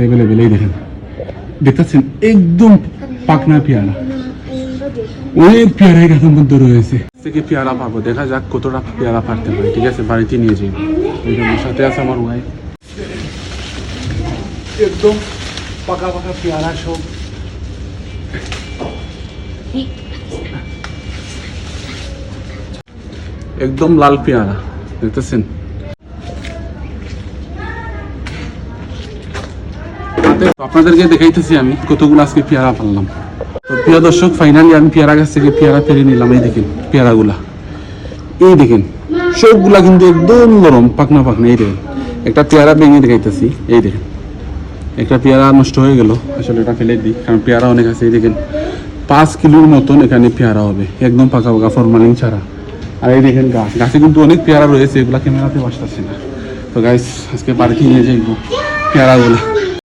Available. এই দেখেন, দেখতেছেন একদম পাকনা পেয়ারা, অনেক পেয়ারা এই গাছের মধ্যে রয়েছে। থেকে পেয়ারা পাবো, দেখা যাক কতটা পেয়ারা পারতে পারে। ঠিক আছে, বাড়িতে নিয়ে যাই। আমার সাথে আছে আমার ওয়াইফ। একদম পাকা পাকা পেয়ারা সব। একদম লাল পেয়ারা দেখতেছেন। আপনাদেরকে দেখাইতেছি আমি কতগুলো আজকে পেয়ারা পারলাম। তো প্রিয় দর্শক, ফাইনালি আমি পেয়ারা গাছ থেকে পেয়ারা পেরে নিলাম। এই দেখেন পেয়ারাগুলা, এই দেখেন সবগুলা কিন্তু একদম নরম, পাকনা পাকনা। এই দেখেন একটা পেয়ারা ভেঙে দেখাইতেছি। এই দেখেন একটা পেয়ারা নষ্ট হয়ে গেল, আসলে এটা ফেলে দিই, কারণ পেয়ারা অনেক আছে। এই দেখেন 5 কিলোর মতন এখানে পেয়ারা হবে, একদম পাকা পাকা, ফরমালিন ছাড়া। আর এই দেখেন গাছে কিন্তু অনেক পেয়ারা রয়েছে, এগুলা ক্যামেরাতে বাসতেছে না। তো গাইস, আজকে বাড়িতে নিয়ে যাইব পেয়ারাগুলা।